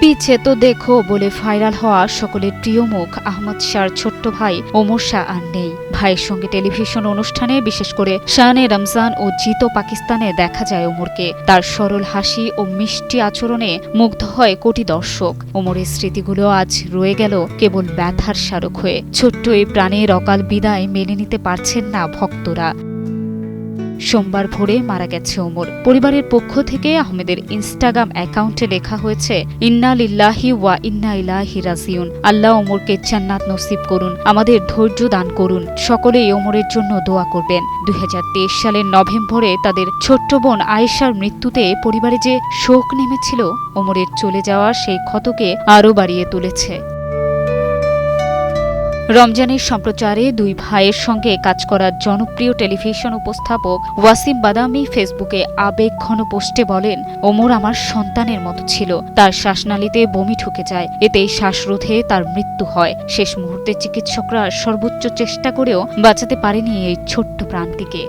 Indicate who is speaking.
Speaker 1: পিছে তো দেখো বলে ভাইরাল হওয়া সকলের প্রিয় মুখ আহমদ শাহর ছোট্ট ভাই ওমর শাহ আর নেই। ভাইয়ের সঙ্গে টেলিভিশন অনুষ্ঠানে, বিশেষ করে শানে রমজান ও জিতো পাকিস্তানে দেখা যায় ওমরকে। তার সরল হাসি ও মিষ্টি আচরণে মুগ্ধ হয় কোটি দর্শক। ওমরের স্মৃতিগুলো আজ রয়ে গেল কেবল ব্যথার স্মারক হয়ে। ছোট্ট এই প্রাণের অকাল বিদায় মেনে নিতে পারছেন না ভক্তরা। সোমবার ভোরে মারা গেছে ওমর। পরিবারের পক্ষ থেকে আহমেদের ইনস্টাগ্রাম অ্যাকাউন্টে লেখা হয়েছে, ইন্না লিল্লাহি ওয়া ইন্না ইলাইহি রাজিউন। আল্লাহ ওমরকে জান্নাত নসিব করুন, আমাদের ধৈর্য দান করুন। সকলেই ওমরের জন্য দোয়া করবেন। 2023 সালের নভেম্বরে তাদের ছোট্ট বোন আয়েশার মৃত্যুতে পরিবারে যে শোক নেমেছিল, ওমরের চলে যাওয়া সেই ক্ষতকে আরও বাড়িয়ে তুলেছে। রমজানের সম্প্রচারে দুই ভাইয়ের সঙ্গে কাজ করা জনপ্রিয় টেলিভিশন উপস্থাপক ওয়াসিম বাদামি ফেসবুকে আবেগঘন পোস্টে বলেন, ওমর আমার সন্তানের মতো ছিল। তার শ্বাসনালীতে বমি ঢুকে যায়, এতে শ্বাসরোধে তার মৃত্যু হয়। শেষ মুহূর্তে চিকিৎসকরা সর্বোচ্চ চেষ্টা করেও বাঁচাতে পারেনি এই ছোট্ট প্রাণটিকে।